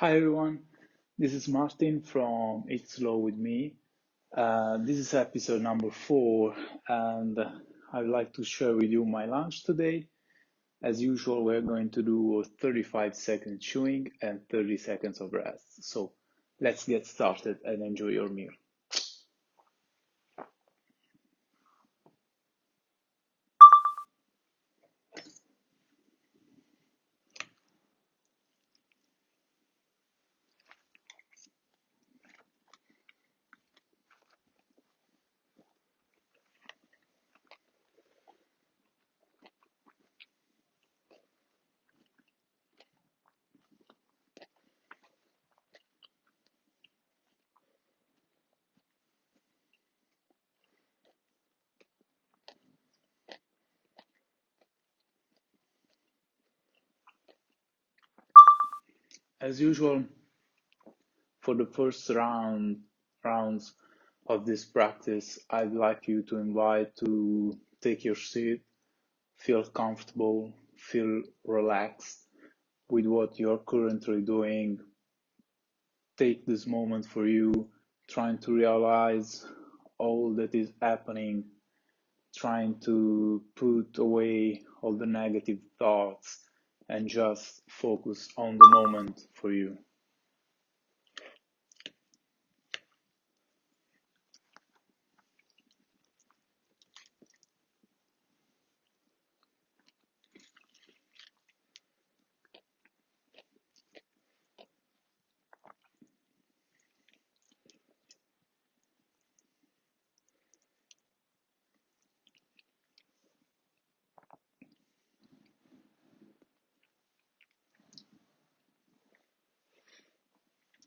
Hi everyone, this is Martin from It's Slow with me. This is episode number 4, and I'd like to share with you my lunch today. As usual, we're going to do 35 seconds chewing and 30 seconds of rest. So let's get started and enjoy your meal. As usual, for the first rounds of this practice, I'd like you to invite to take your seat, feel comfortable, feel relaxed with what you're currently doing. Take this moment for you, trying to realize all that is happening, trying to put away all the negative thoughts and just focus on the moment for you.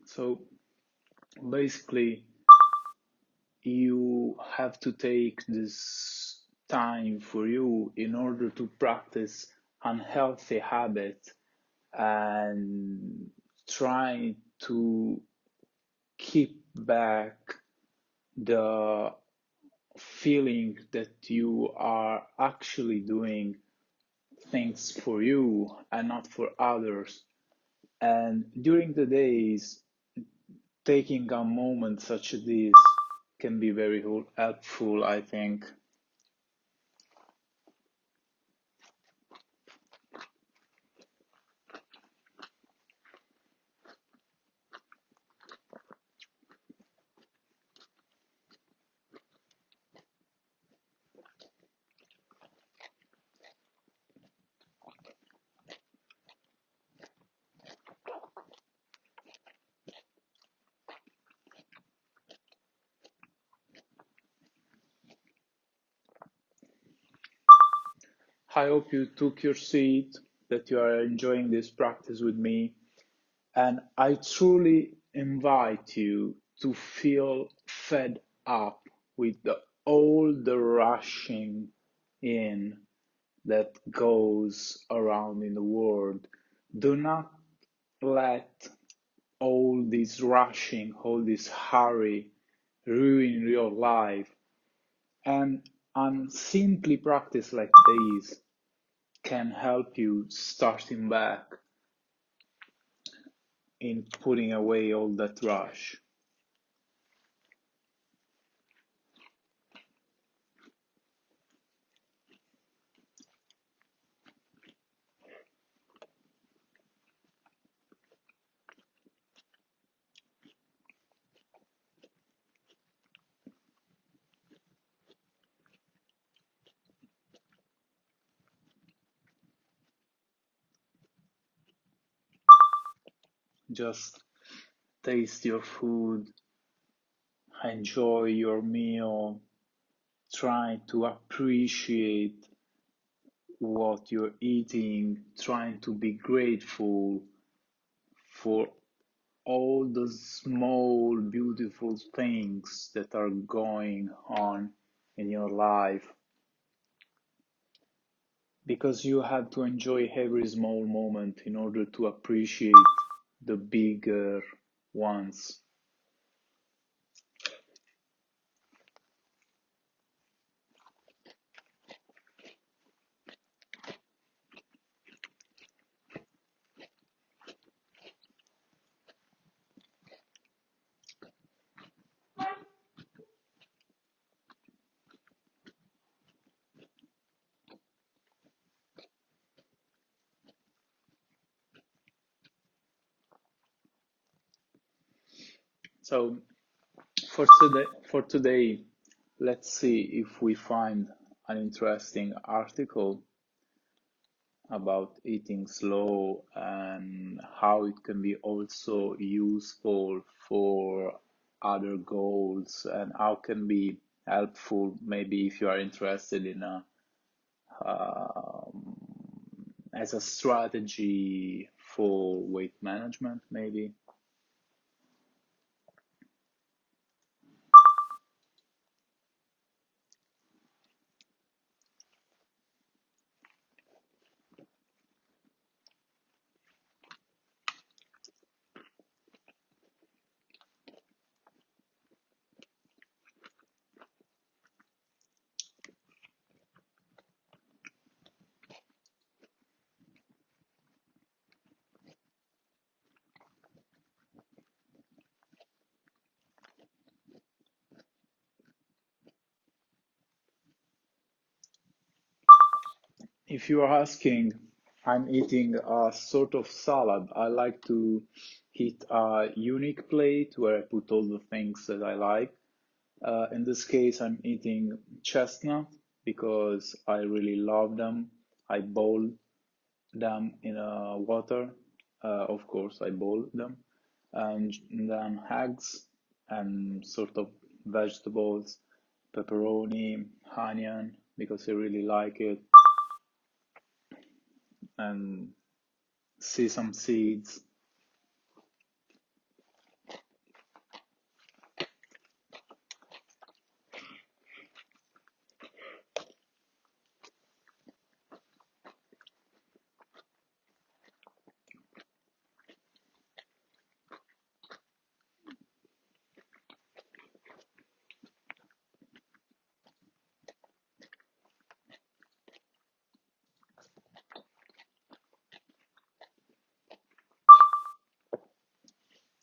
So basically, you have to take this time for you in order to practice unhealthy habits and try to keep back the feeling that you are actually doing things for you and not for others. And during the days, taking a moment such as this can be very helpful, I think. I hope you took your seat, that you are enjoying this practice with me, and I truly invite you to feel fed up with all the rushing in that goes around in the world. Do not let all this rushing, all this hurry ruin your life. And simply practice like this can help you starting back in putting away all that rush. Just taste your food, enjoy your meal, try to appreciate what you're eating, trying to be grateful for all the small, beautiful things that are going on in your life. Because you have to enjoy every small moment in order to appreciate the bigger ones. So for today, let's see if we find an interesting article about eating slow and how it can be also useful for other goals and how can be helpful maybe if you are interested in a um, as a strategy for weight management maybe. If you are asking, I'm eating a sort of salad. I like to eat a unique plate where I put all the things that I like. In this case, I'm eating chestnut because I really love them. I boil them in water. Of course, I boil them. And then eggs and sort of vegetables, pepperoni, onion because I really like it, and sesame seeds.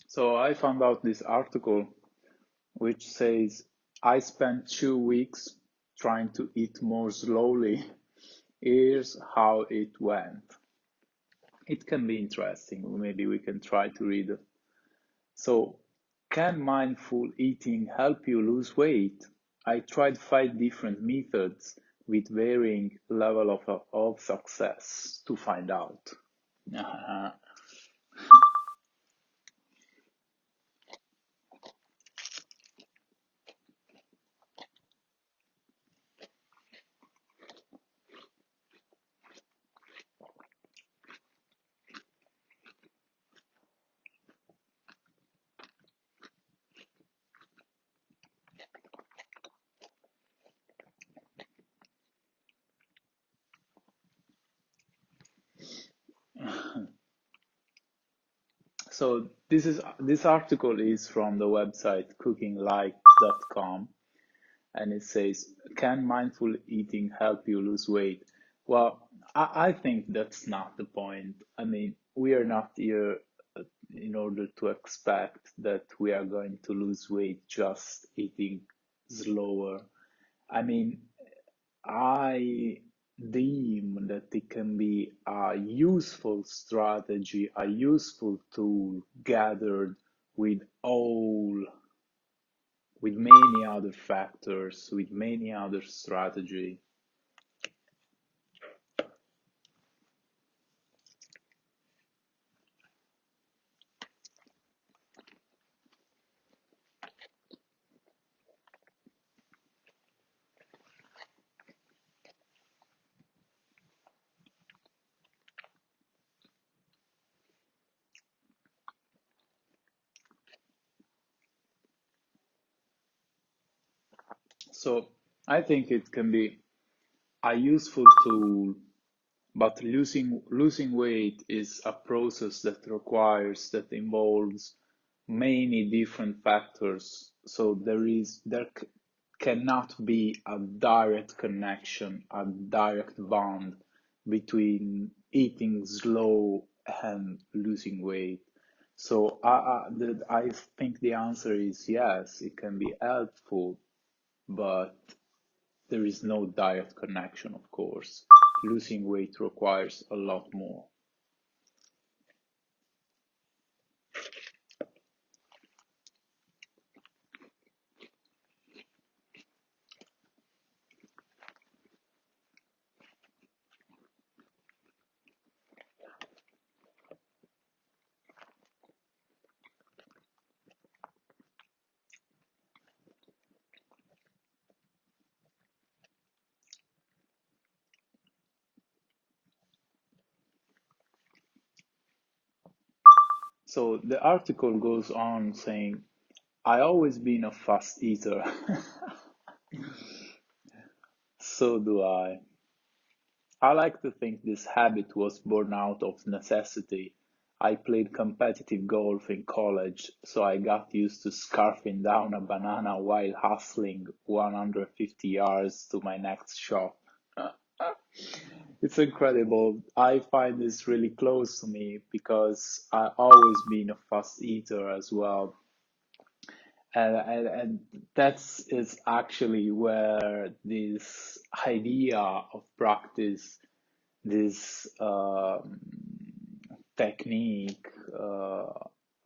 So I found out this article which says I spent 2 weeks trying to eat more slowly. Here's how it went. It can be interesting. Maybe we can try to read it. So, can mindful eating help you lose weight? I tried 5 different methods with varying level of success to find out. So this article is from the website cookinglike.com, and it says, "Can mindful eating help you lose weight?" Well, I think that's not the point. I mean, we are not here in order to expect that we are going to lose weight just eating slower. I mean, I deem that it can be a useful strategy, a useful tool gathered with with many other factors, with many other strategy. So I think it can be a useful tool, but losing weight is a process that involves many different factors. So there cannot be a direct connection, a direct bond between eating slow and losing weight. So I think the answer is yes, it can be helpful, but there is no direct connection, of course. Losing weight requires a lot more. So the article goes on saying, I always been a fast eater. So do I. I like to think this habit was born out of necessity. I played competitive golf in college, so I got used to scarfing down a banana while hustling 150 yards to my next shot. It's incredible. I find this really close to me because I always been a fast eater as well. And that's is actually where this idea of practice, this technique,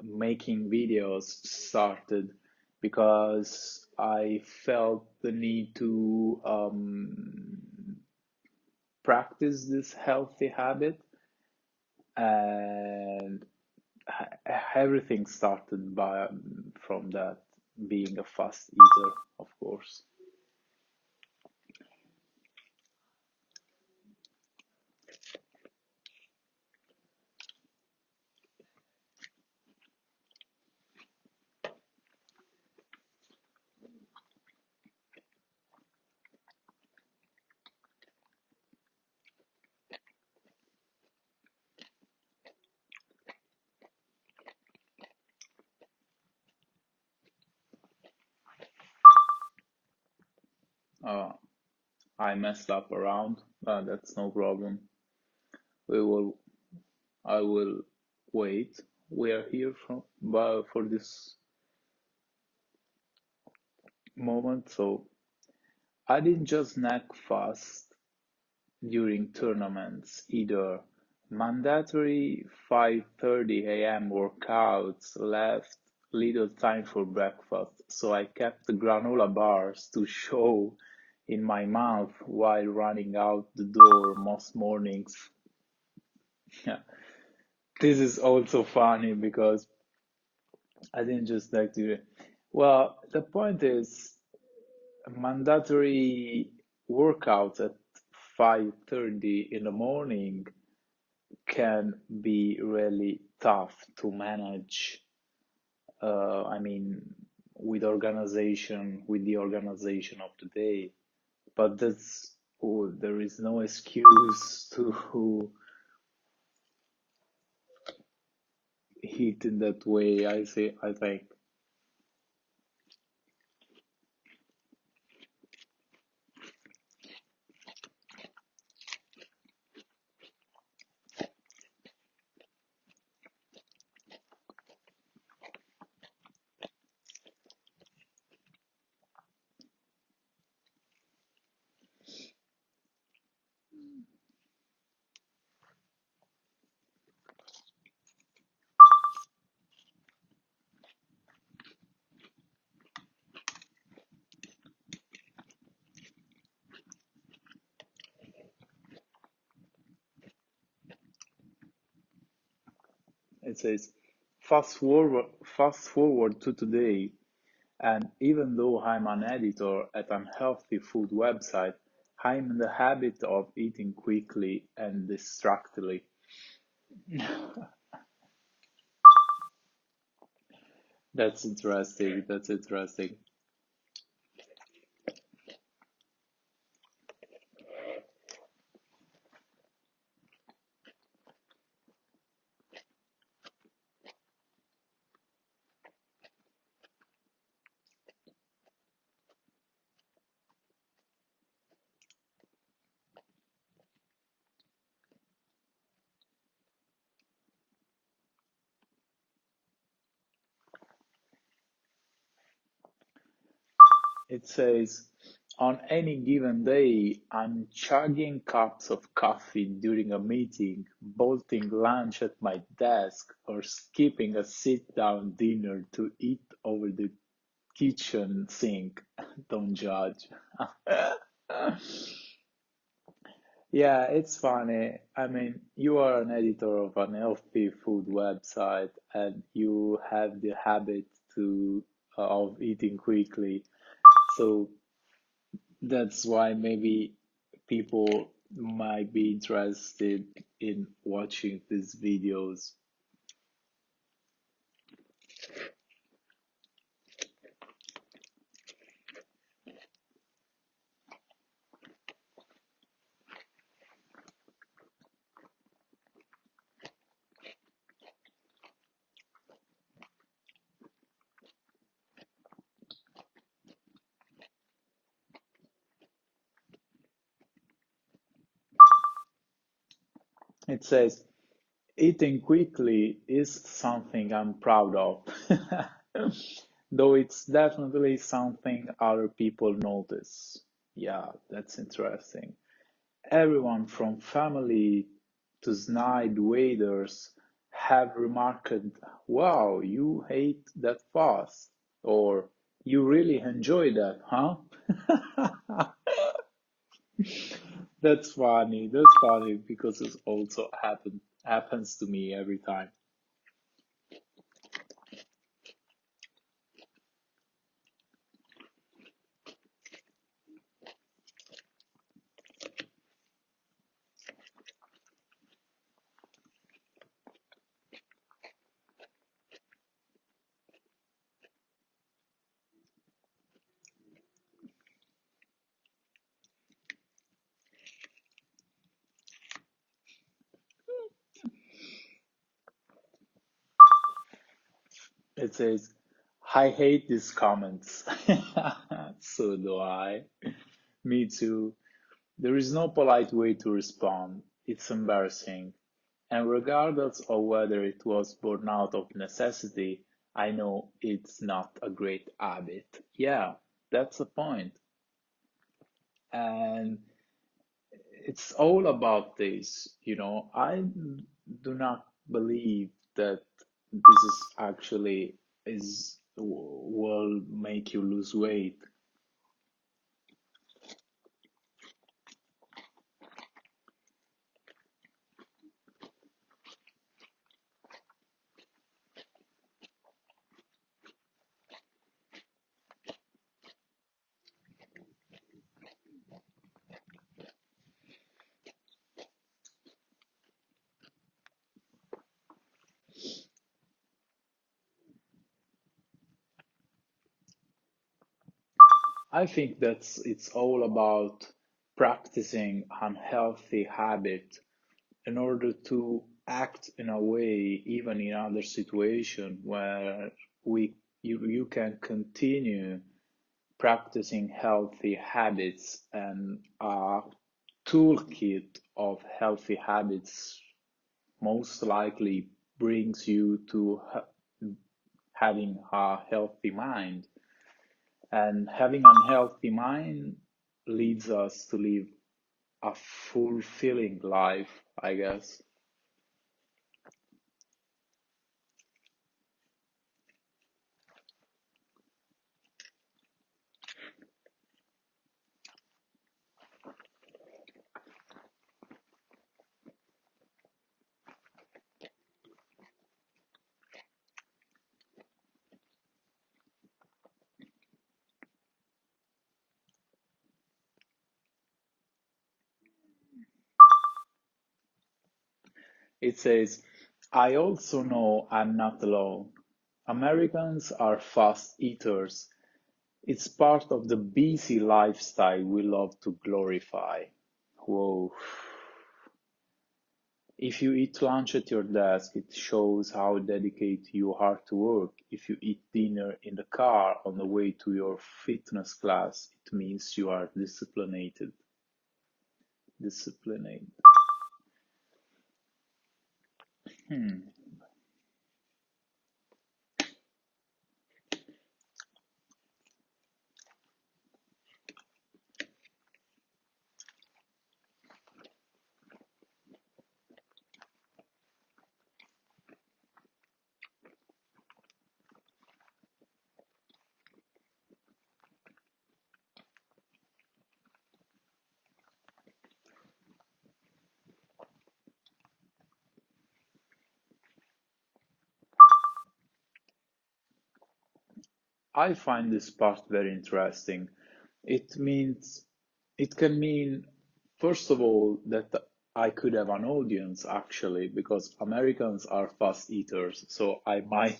making videos started because I felt the need to practice this healthy habit, and everything started from that, being a fast eater, of course. Uh, I messed up around. That's no problem. We will. I will wait. We are here for this moment. So I didn't just snack fast during tournaments either. Mandatory 5:30 a.m. workouts left little time for breakfast, so I kept the granola bars to show in my mouth while running out the door most mornings. This is also funny because I didn't just like to. Well, the point is mandatory workouts at 5:30 in the morning can be really tough to manage. I mean, with the organization of the day. But there is no excuse to eat in that way. I think. It says, fast forward to today, and even though I'm an editor at an healthy food website, I'm in the habit of eating quickly and distractedly. That's interesting. That's interesting. It says, on any given day, I'm chugging cups of coffee during a meeting, bolting lunch at my desk, or skipping a sit-down dinner to eat over the kitchen sink. Don't judge. Yeah, it's funny. I mean, you are an editor of an healthy food website and you have the habit to of eating quickly. So that's why maybe people might be interested in watching these videos. It says, eating quickly is something I'm proud of, though it's definitely something other people notice. Yeah, that's interesting. Everyone from family to snide waiters have remarked, wow, you ate that fast, or you really enjoy that, huh? That's funny because it also happens to me every time. It says, I hate these comments. So do I. Me too. There is no polite way to respond. It's embarrassing. And regardless of whether it was born out of necessity, I know it's not a great habit. Yeah, that's the point. And it's all about this, I do not believe that this is actually is will make you lose weight. I think it's all about practicing unhealthy habit in order to act in a way, even in other situation where you can continue practicing healthy habits, and a toolkit of healthy habits most likely brings you to having a healthy mind. And having a healthy mind leads us to live a fulfilling life, I guess. It says, I also know I'm not alone. Americans are fast eaters. It's part of the busy lifestyle we love to glorify. Whoa. If you eat lunch at your desk, it shows how dedicated you are to work. If you eat dinner in the car on the way to your fitness class, it means you are disciplined. Disciplined. Hmm. I find this part very interesting. It means it can mean, first of all, that I could have an audience actually, because Americans are fast eaters, so I might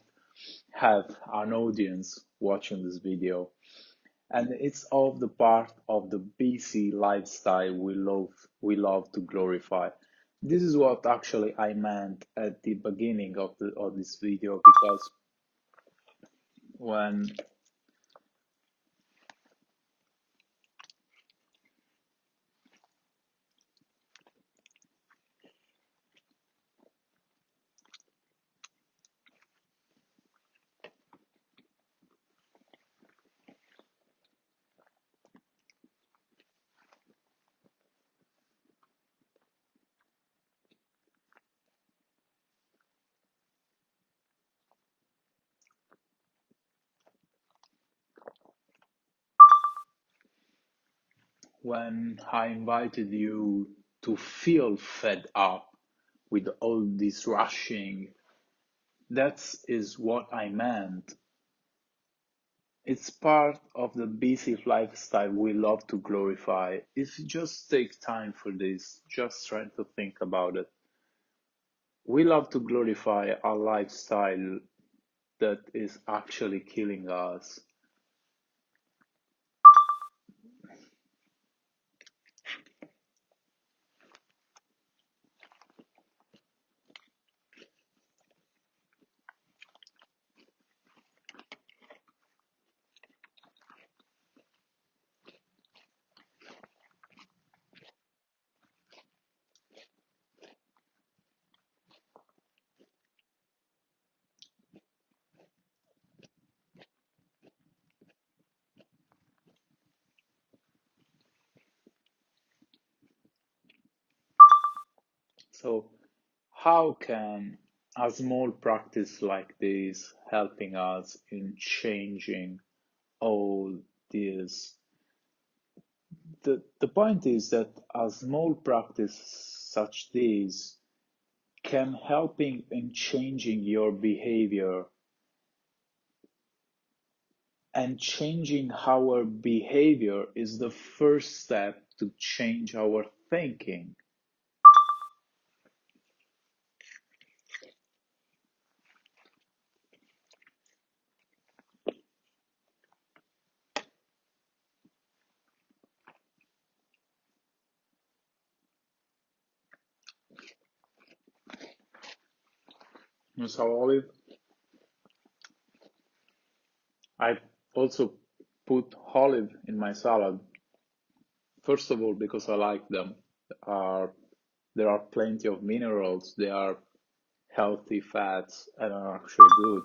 have an audience watching this video. And it's of the part of the busy lifestyle we love to glorify. This is what actually I meant at the beginning of this video, because when when I invited you to feel fed up with all this rushing, that is what I meant. It's part of the busy lifestyle we love to glorify. If you just take time for this, just try to think about it. We love to glorify a lifestyle that is actually killing us. So, how can a small practice like this helping us in changing all this? The point is that a small practice such this can helping in changing your behavior, and changing our behavior is the first step to change our thinking. So Olive, I also put olive in my salad. First of all, because I like them. Are there are plenty of minerals. They are healthy fats and are actually good.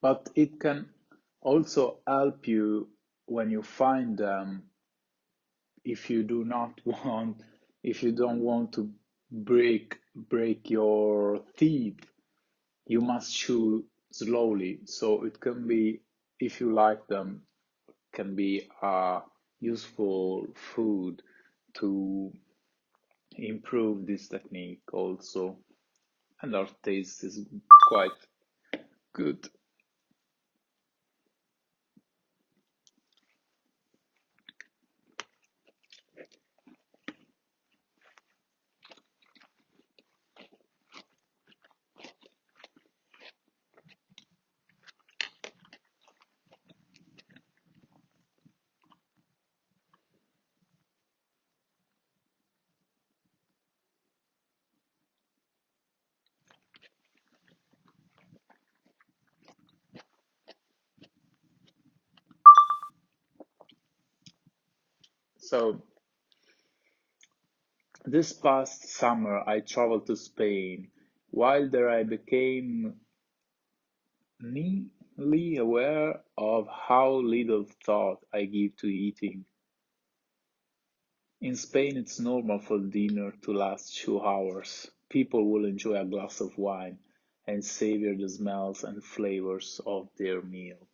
But it can also help you when you find them if you do not want if you don't want to break your teeth, you must chew slowly. So it can be, if you like them, can be a useful food to improve this technique also, and our taste is quite good. So this past summer I traveled to Spain. While there I became keenly aware of how little thought I give to eating. In Spain it's normal for dinner to last 2 hours. People will enjoy a glass of wine and savor the smells and flavors of their meal.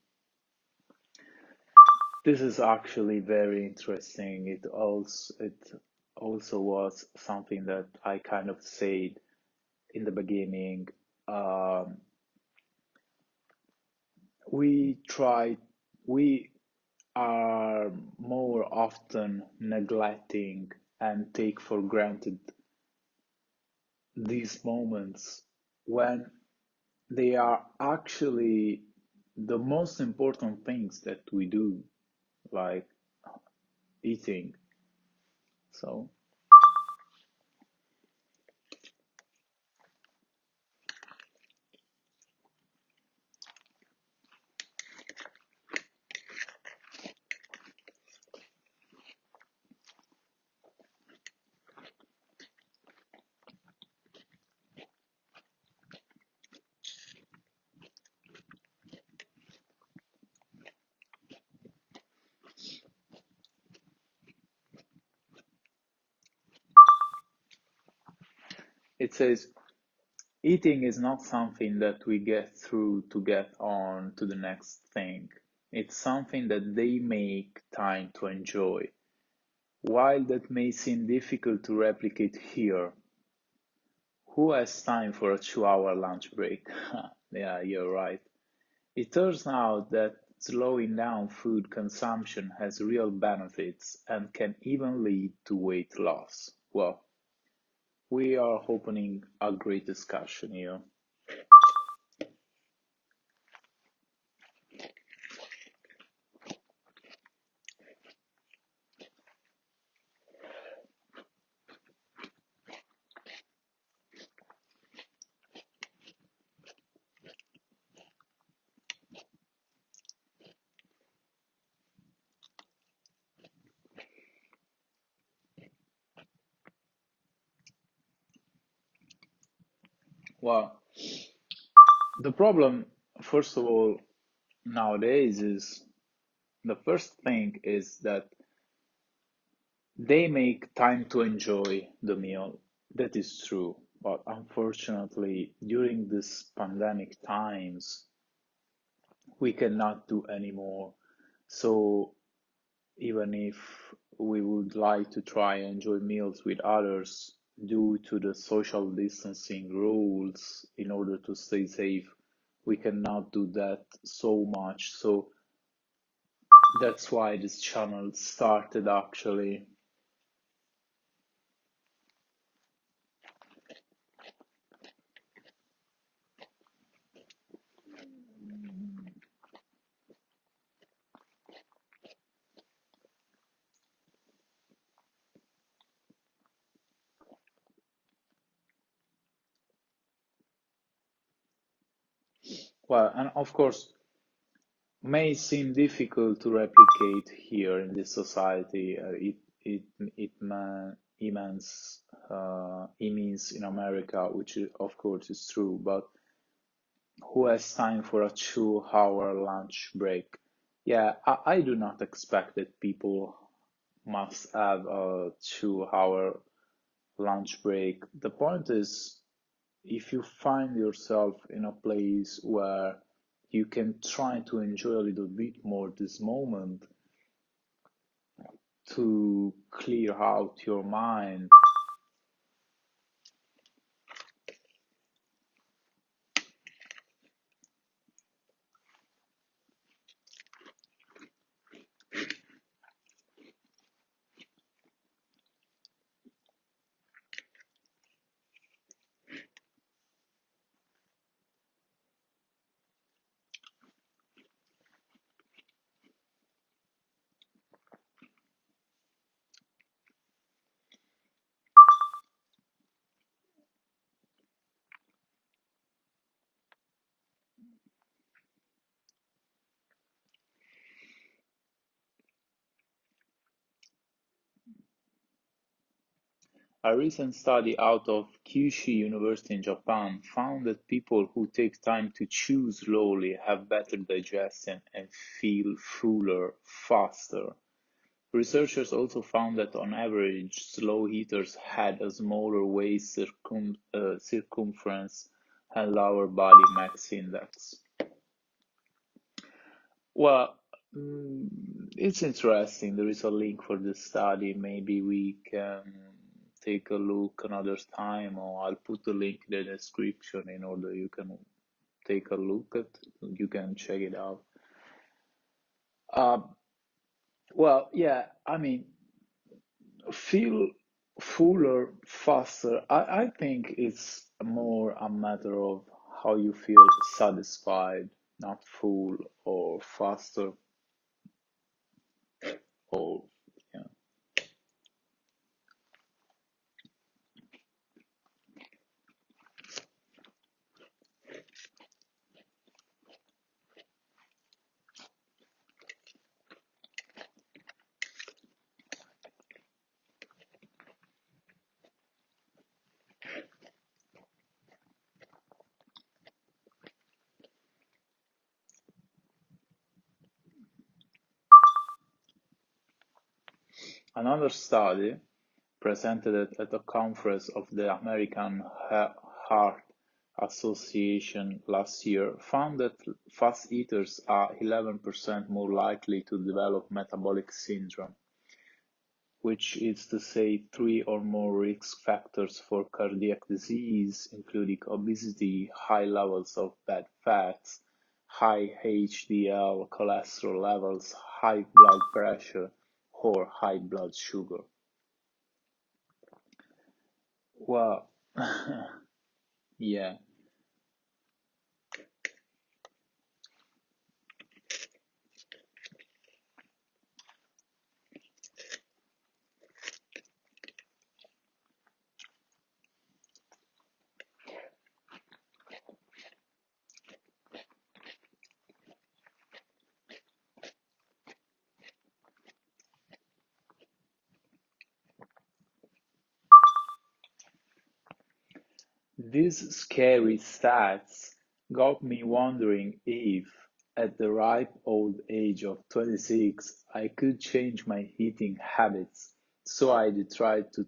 This is actually very interesting. It also was something that I kind of said in the beginning. Um, we try we are more often neglecting and take for granted these moments when they are actually the most important things that we do, like eating. So it says eating is not something that we get through to get on to the next thing. It's something that they make time to enjoy. While that may seem difficult to replicate here, who has time for a 2 hour lunch break? Yeah, you're right. It turns out that slowing down food consumption has real benefits and can even lead to weight loss. Well, we are opening a great discussion here. Well, the problem, first of all, nowadays is the first thing is that they make time to enjoy the meal. That is true. But unfortunately, during this pandemic times, we cannot do anymore. So even if we would like to try and enjoy meals with others, due to the social distancing rules, in order to stay safe, we cannot do that so much. So that's why this channel started actually. Well, and of course, may seem difficult to replicate here in this society. It it means in America, which of course is true. But who has time for a 2 hour lunch break? Yeah, I do not expect that people must have a 2 hour lunch break. The point is, if you find yourself in a place where you can try to enjoy a little bit more this moment to clear out your mind. A recent study out of Kyushu University in Japan found that people who take time to chew slowly have better digestion and feel fuller faster. Researchers also found that on average, slow eaters had a smaller waist circumference and lower body mass index. Well, it's interesting. There is a link for this study. Maybe we can take a look another time, or I'll put the link in the description in order you can take a look at. You can check it out. Uh, well, yeah, I mean, feel fuller, faster. I think it's more a matter of how you feel satisfied, not full or faster or yeah. Another study presented at a conference of the American Heart Association last year found that fast eaters are 11% more likely to develop metabolic syndrome, which is to say 3 or more risk factors for cardiac disease, including obesity, high levels of bad fats, high HDL cholesterol levels, high blood pressure, or high blood sugar. Well, yeah. These scary stats got me wondering if, at the ripe old age of 26, I could change my eating habits. So I tried to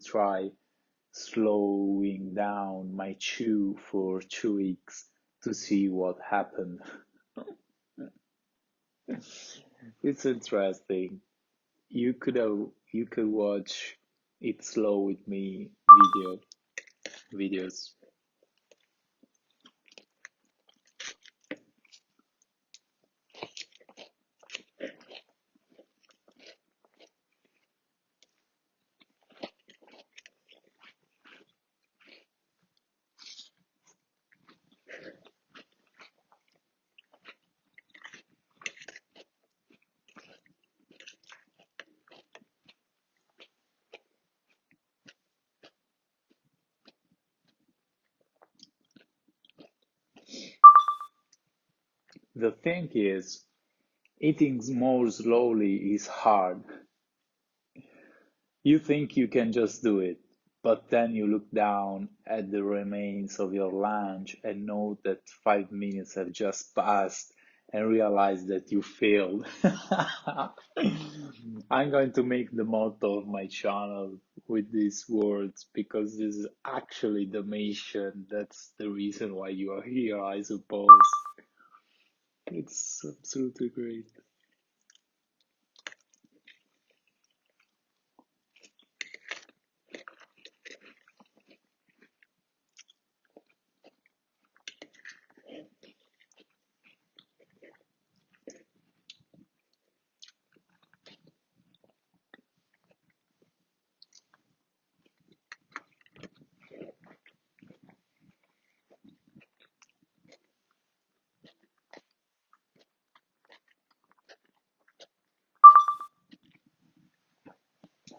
slowing down my chew for 2 weeks to see what happened. It's interesting. You could watch It Slow with Me videos. The thing is, eating more slowly is hard. You think you can just do it, but then you look down at the remains of your lunch and note that 5 minutes have just passed and realize that you failed. I'm going to make the motto of my channel with these words because this is actually the mission. That's the reason why you are here, I suppose. It's absolutely great.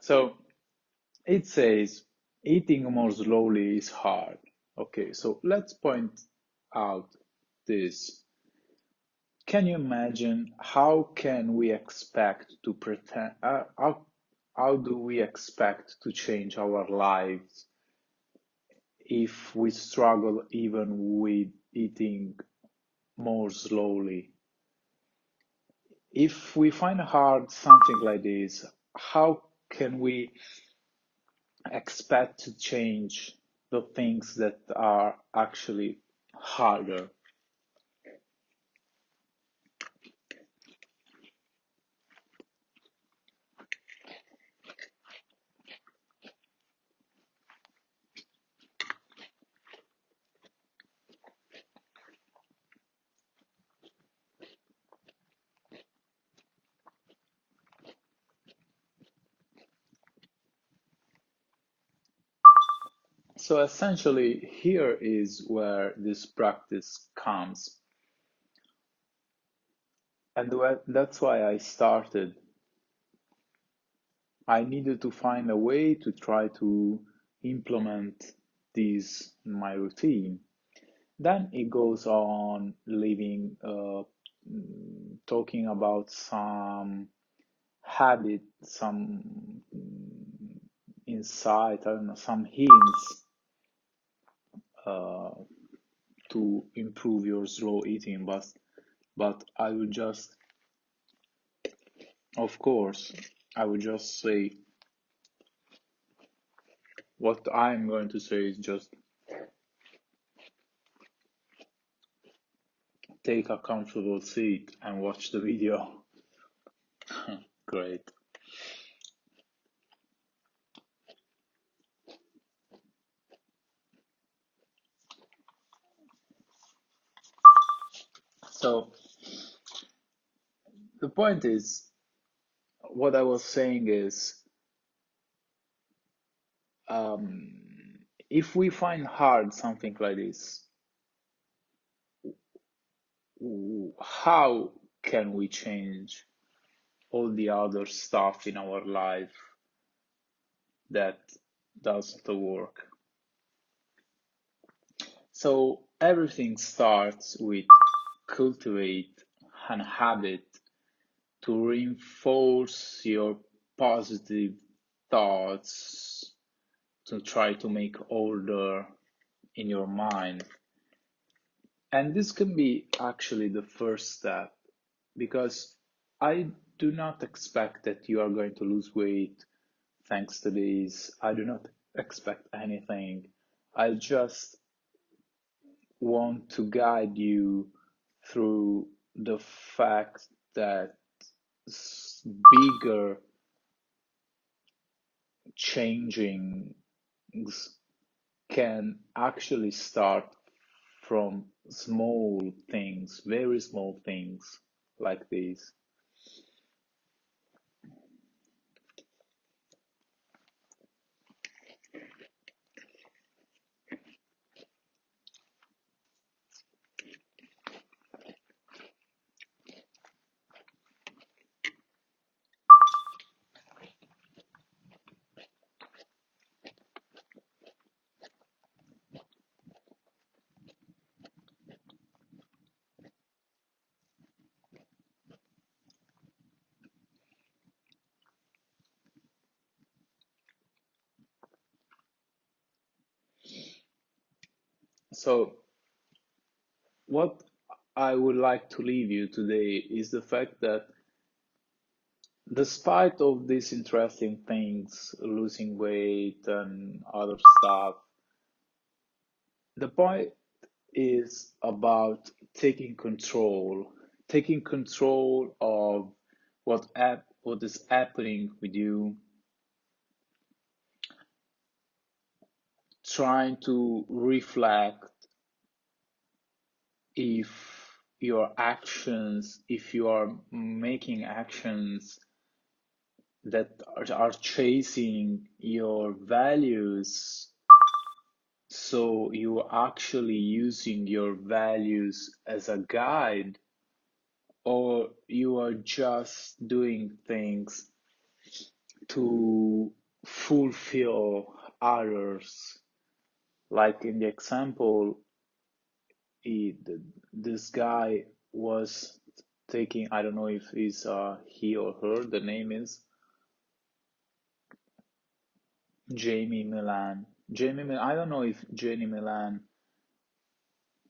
So it says eating more slowly is hard. Okay, so let's point out this. Can you imagine how can we expect to pretend how do we expect to change our lives if we struggle even with eating more slowly? If we find hard something like this, how can we expect to change the things that are actually harder? So essentially, here is where this practice comes. And that's why I started. I needed to find a way to try to implement this in my routine. Then it goes on talking about some habit, some insight, I don't know, some hints uh, to improve your slow eating. But I will just, of course, I will just say what I'm going to say is just take a comfortable seat and watch the video. Great. So the point is, what I was saying is, if we find hard something like this, how can we change all the other stuff in our life that doesn't work? So everything starts with cultivate an habit to reinforce your positive thoughts, to try to make order in your mind. And this can be actually the first step, because I do not expect that you are going to lose weight thanks to this. I do not expect anything. I just want to guide you through the fact that bigger changings can actually start from small things, very small things like these. So, what I would like to leave you today is the fact that despite of these interesting things, losing weight and other stuff, the point is about taking control of what is happening with you, trying to reflect if if you are making actions that are chasing your values, so you are actually using your values as a guide, or you are just doing things to fulfill others. Like in the example, he, this guy was taking, I don't know if it's he or her, the name is Jamie Milan. I don't know if Jamie Milan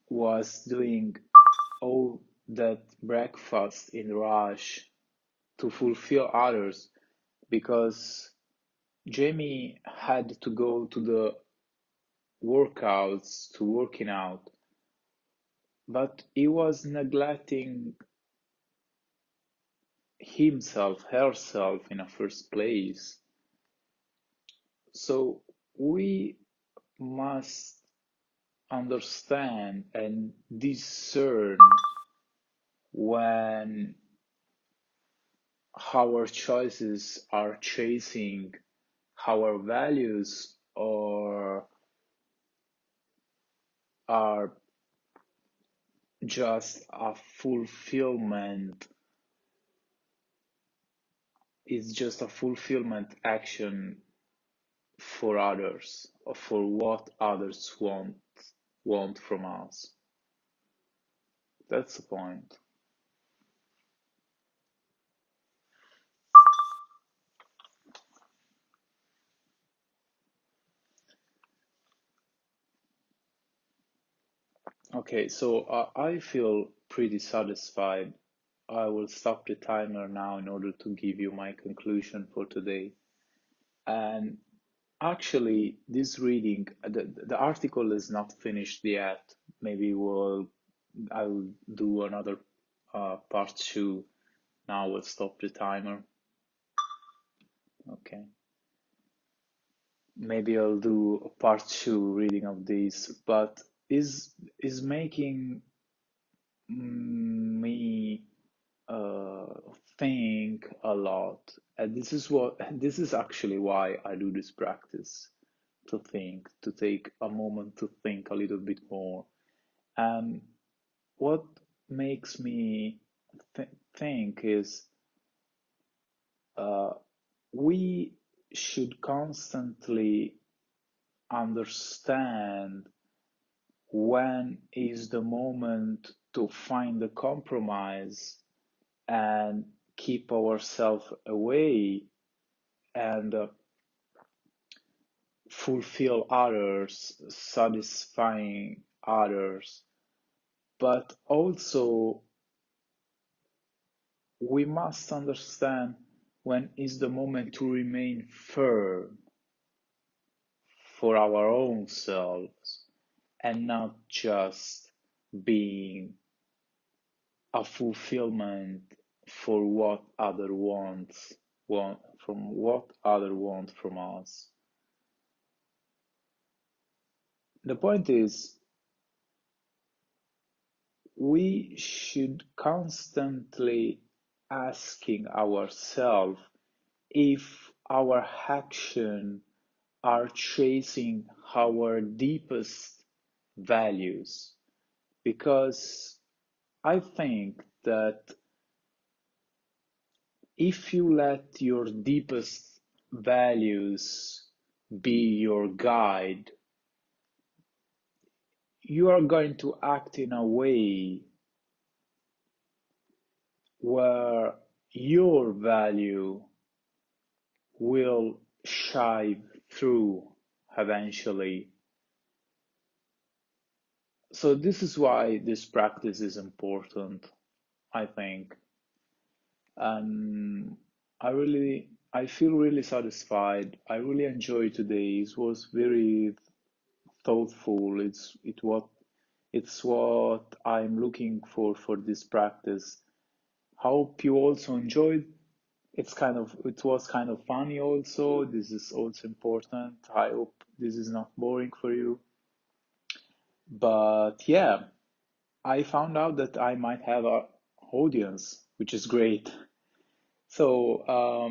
was doing all that breakfast in rush to fulfill others, because Jamie had to go to the workouts, to working out, but he was neglecting herself in the first place. So we must understand and discern when our choices are chasing our values, or are just a fulfillment, it's just a fulfillment action for others, or for what others want from us. That's the point. Okay, so I feel pretty satisfied. I will stop the timer now in order to give you my conclusion for today. And actually, this reading, the article is not finished yet. Maybe we'll I'll do another part two. Now we'll stop the timer. Okay. Maybe I'll do a part two reading of this, but is making me uh, think a lot. And this is actually why I do this practice, to think, to take a moment to think a little bit more. And what makes me th think is uh, we should constantly understand when is the moment to find a compromise and keep ourselves away and fulfill others, satisfying others. But also, we must understand when is the moment to remain firm for our own selves and not just being a fulfillment for what other want other want from us. The point is, we should constantly asking ourselves if our action are chasing our deepest values, because I think that if you let your deepest values be your guide, you are going to act in a way where your value will shine through eventually. So this is why this practice is important, I think. And I feel really satisfied. I really enjoyed today. It was very thoughtful. It's what I'm looking for this practice. Hope you also enjoyed. It was kind of funny also. This is also important. I hope this is not boring for you. But yeah, I found out that I might have a audience, which is great. So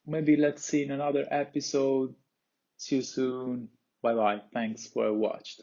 maybe let's see in another episode. See you soon. Bye bye. Thanks for watched.